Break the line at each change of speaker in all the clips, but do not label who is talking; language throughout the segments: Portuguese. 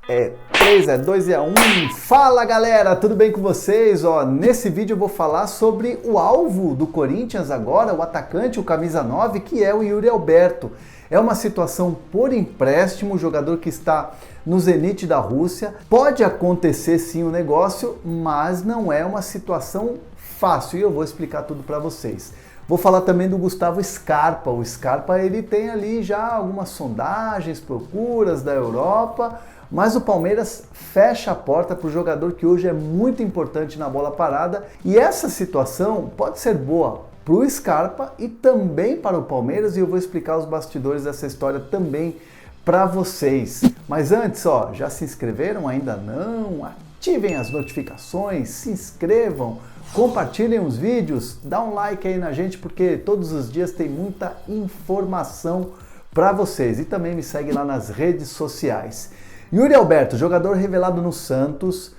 3, 2 e 1. Fala galera, tudo bem com vocês? Nesse vídeo eu vou falar sobre o alvo do Corinthians agora, o atacante, o camisa 9, que é o Yuri Alberto. É uma situação por empréstimo, o jogador que está no Zenit da Rússia. Pode acontecer sim o negócio, mas não é uma situação fácil e eu vou explicar tudo para vocês. Vou falar também do Gustavo Scarpa. O Scarpa ele tem ali já algumas sondagens, procuras da Europa, mas o Palmeiras fecha a porta para o jogador que hoje é muito importante na bola parada, e essa situação pode ser boa para o Scarpa e também para o Palmeiras, e eu vou explicar os bastidores dessa história também para vocês. Mas antes, já se inscreveram? Ainda não? Ativem as notificações, se inscrevam, compartilhem os vídeos, dá um like aí na gente, porque todos os dias tem muita informação para vocês. E também me segue lá nas redes sociais. Yuri Alberto, jogador revelado no Santos,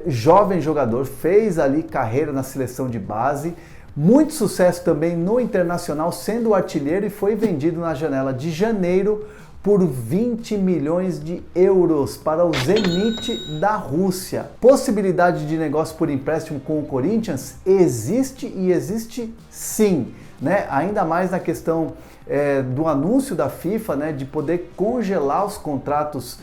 jovem jogador, fez ali carreira na seleção de base, muito sucesso também no Internacional, sendo artilheiro, e foi vendido na janela de janeiro por 20 milhões de euros para o Zenit da Rússia. Possibilidade de negócio por empréstimo com o Corinthians existe, e existe sim, né? Ainda mais na questão do anúncio da FIFA, né, de poder congelar os contratos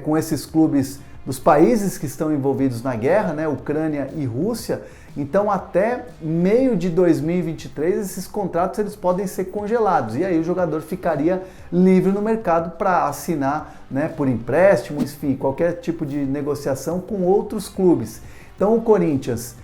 com esses clubes dos países que estão envolvidos na guerra, né, Ucrânia e Rússia. Então até meio de 2023 esses contratos eles podem ser congelados, e aí o jogador ficaria livre no mercado para assinar, né, por empréstimo, enfim, qualquer tipo de negociação com outros clubes. Então o Corinthians,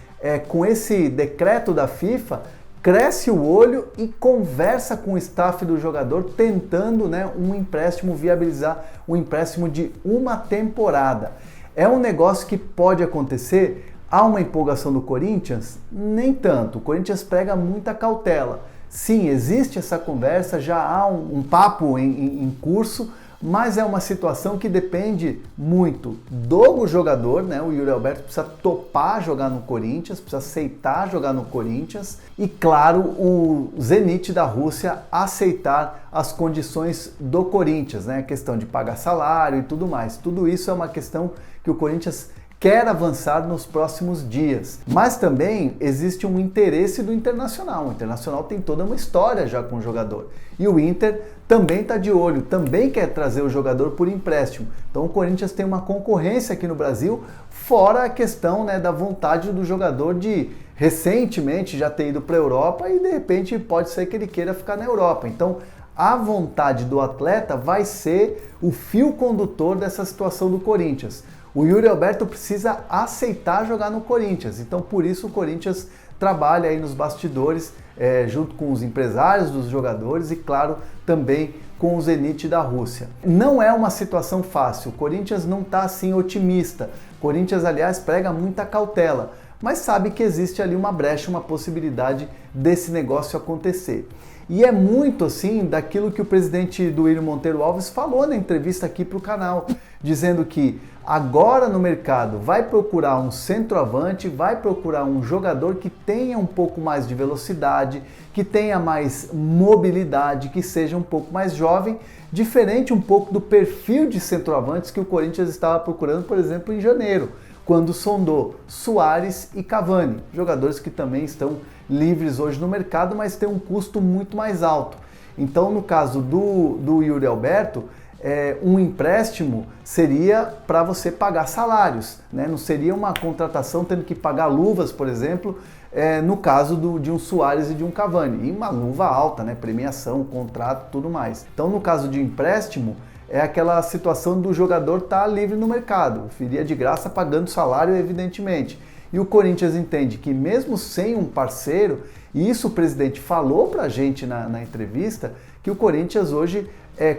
com esse decreto da FIFA, cresce o olho e conversa com o staff do jogador, tentando, né, um empréstimo, viabilizar um empréstimo de uma temporada. É um negócio que pode acontecer. Há uma empolgação do Corinthians? Nem tanto. O Corinthians prega muita cautela. Sim, existe essa conversa, já há um papo em curso, mas é uma situação que depende muito do jogador, né? O Yuri Alberto precisa topar jogar no Corinthians, precisa aceitar jogar no Corinthians, e claro, o Zenit da Rússia aceitar as condições do Corinthians, né? A questão de pagar salário e tudo mais. Tudo isso é uma questão que o Corinthians quer avançar nos próximos dias. Mas também existe um interesse do Internacional. O Internacional tem toda uma história já com o jogador. E o Inter também está de olho, também quer trazer o jogador por empréstimo. Então o Corinthians tem uma concorrência aqui no Brasil, fora a questão, né, da vontade do jogador de recentemente já ter ido para a Europa, e de repente pode ser que ele queira ficar na Europa. Então a vontade do atleta vai ser o fio condutor dessa situação do Corinthians. O Yuri Alberto precisa aceitar jogar no Corinthians, então por isso o Corinthians trabalha aí nos bastidores, junto com os empresários dos jogadores e, claro, também com o Zenit da Rússia. Não é uma situação fácil, o Corinthians não está assim otimista. O Corinthians, aliás, prega muita cautela, mas sabe que existe ali uma brecha, uma possibilidade desse negócio acontecer. E é muito assim daquilo que o presidente do Willian Monteiro Alves falou na entrevista aqui para o canal, dizendo que agora no mercado vai procurar um centroavante, vai procurar um jogador que tenha um pouco mais de velocidade, que tenha mais mobilidade, que seja um pouco mais jovem, diferente um pouco do perfil de centroavantes que o Corinthians estava procurando, por exemplo, em janeiro, quando sondou Suárez e Cavani, jogadores que também estão livres hoje no mercado, mas tem um custo muito mais alto. Então, no caso do Yuri Alberto, um empréstimo seria para você pagar salários, né? Não seria uma contratação tendo que pagar luvas, por exemplo, no caso de um Suárez e de um Cavani. E uma luva alta, né? Premiação, contrato, tudo mais. Então, no caso de empréstimo, é aquela situação do jogador estar livre no mercado, viria de graça pagando salário, evidentemente. E o Corinthians entende que mesmo sem um parceiro, e isso o presidente falou pra gente na entrevista, que o Corinthians hoje,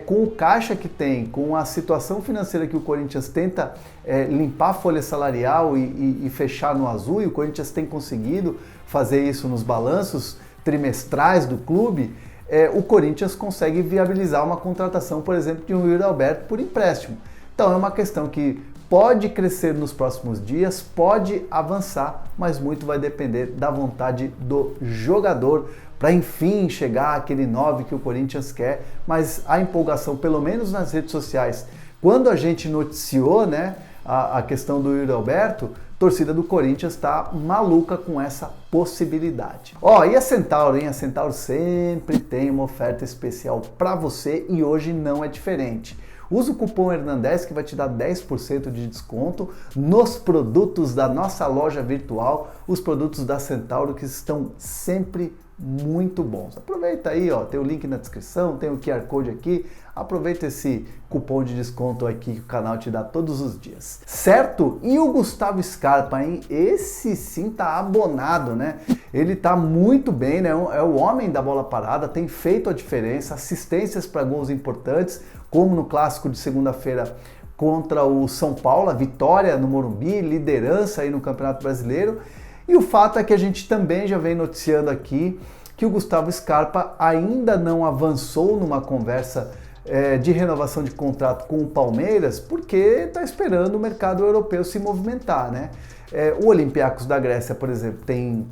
com o caixa que tem, com a situação financeira que o Corinthians tenta limpar a folha salarial e fechar no azul, e o Corinthians tem conseguido fazer isso nos balanços trimestrais do clube, o Corinthians consegue viabilizar uma contratação, por exemplo, de um Yuri Alberto por empréstimo. Então é uma questão que pode crescer nos próximos dias, pode avançar, mas muito vai depender da vontade do jogador para enfim chegar àquele 9 que o Corinthians quer. Mas a empolgação, pelo menos nas redes sociais, Quando a gente noticiou, né, a questão do Yuri Alberto, a torcida do Corinthians está maluca com essa possibilidade. Ó, e a Centauro, hein? A Centauro sempre tem uma oferta especial para você e hoje não é diferente. Usa o cupom Hernandez que vai te dar 10% de desconto nos produtos da nossa loja virtual, os produtos da Centauro que estão sempre muito bons. Aproveita aí, ó, tem o link na descrição, tem o QR Code aqui. Aproveita esse cupom de desconto aqui que o canal te dá todos os dias. Certo? E o Gustavo Scarpa, hein? Esse sim tá abonado, né? Ele tá muito bem, né? É o homem da bola parada, tem feito a diferença, assistências para gols importantes, como no clássico de segunda-feira contra o São Paulo, a vitória no Morumbi, liderança aí no Campeonato Brasileiro. E o fato é que a gente também já vem noticiando aqui que o Gustavo Scarpa ainda não avançou numa conversa de renovação de contrato com o Palmeiras, porque está esperando o mercado europeu se movimentar, né? O Olympiacos da Grécia, por exemplo, tem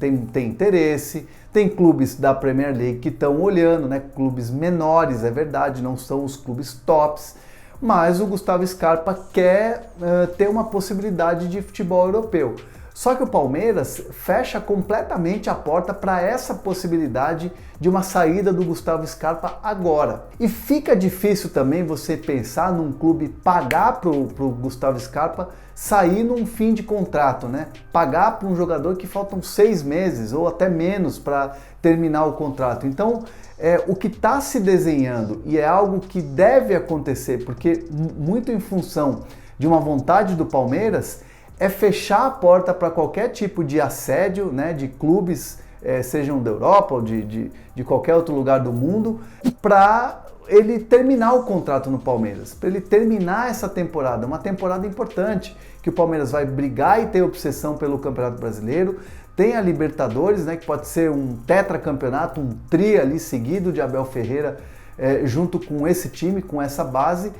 interesse, tem clubes da Premier League que estão olhando, né? Clubes menores, é verdade, não são os clubes tops, mas o Gustavo Scarpa quer ter uma possibilidade de futebol europeu. Só que o Palmeiras fecha completamente a porta para essa possibilidade de uma saída do Gustavo Scarpa agora. E fica difícil também você pensar num clube pagar para o Gustavo Scarpa sair num fim de contrato, né? Pagar para um jogador que faltam 6 meses ou até menos para terminar o contrato. Então, o que está se desenhando, e é algo que deve acontecer, porque muito em função de uma vontade do Palmeiras, é fechar a porta para qualquer tipo de assédio, né, de clubes, sejam da Europa ou de qualquer outro lugar do mundo, para ele terminar o contrato no Palmeiras, para ele terminar essa temporada, uma temporada importante, que o Palmeiras vai brigar e ter obsessão pelo Campeonato Brasileiro, tem a Libertadores, né, que pode ser um tetracampeonato, um tri ali seguido de Abel Ferreira, junto com esse time, com essa base,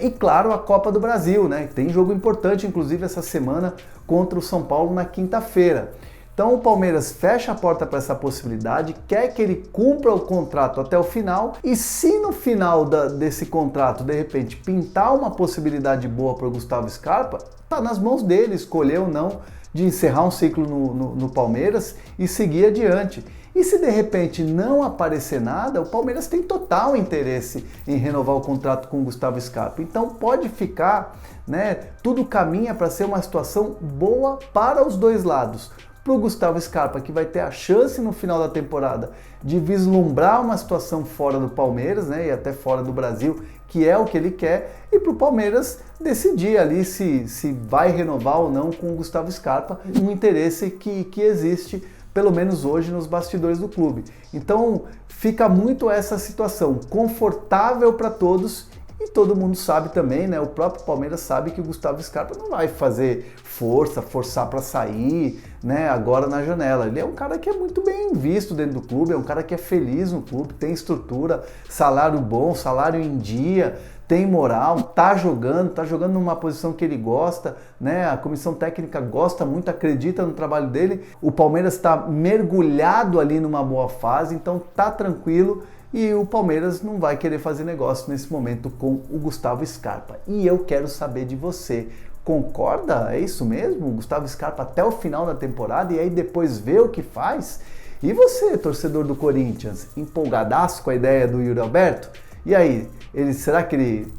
e claro, a Copa do Brasil, né? Tem jogo importante, inclusive, essa semana contra o São Paulo na quinta-feira. Então o Palmeiras fecha a porta para essa possibilidade, quer que ele cumpra o contrato até o final, e se no final desse contrato, de repente, pintar uma possibilidade boa para o Gustavo Scarpa, tá nas mãos dele escolher ou não de encerrar um ciclo no Palmeiras e seguir adiante. E se de repente não aparecer nada, o Palmeiras tem total interesse em renovar o contrato com o Gustavo Scarpa. Então pode ficar, né? Tudo caminha para ser uma situação boa para os dois lados. Para o Gustavo Scarpa, que vai ter a chance no final da temporada de vislumbrar uma situação fora do Palmeiras, né? E até fora do Brasil, que é o que ele quer, e para o Palmeiras decidir ali se vai renovar ou não com o Gustavo Scarpa, um interesse que existe, pelo menos hoje, nos bastidores do clube. Então fica muito essa situação confortável para todos, e todo mundo sabe também, né? O próprio Palmeiras sabe que o Gustavo Scarpa não vai fazer forçar para sair, né, agora na janela. Ele é um cara que é muito bem visto dentro do clube, é um cara que é feliz no clube, tem estrutura, salário bom, salário em dia, tem moral, tá jogando numa posição que ele gosta, né? A comissão técnica gosta muito, acredita no trabalho dele. O Palmeiras está mergulhado ali numa boa fase, então tá tranquilo, e o Palmeiras não vai querer fazer negócio nesse momento com o Gustavo Scarpa. E eu quero saber de você. Concorda? É isso mesmo? O Gustavo Scarpa até o final da temporada e aí depois vê o que faz? E você, torcedor do Corinthians, empolgadaço com a ideia do Yuri Alberto? E aí, será que ele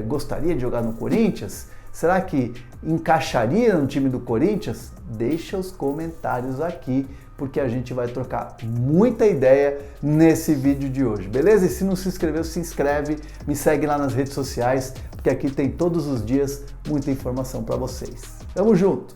gostaria de jogar no Corinthians? Será que encaixaria no time do Corinthians? Deixa os comentários aqui, porque a gente vai trocar muita ideia nesse vídeo de hoje, beleza? E se não se inscreveu, se inscreve, me segue lá nas redes sociais, porque aqui tem todos os dias muita informação para vocês. Tamo junto!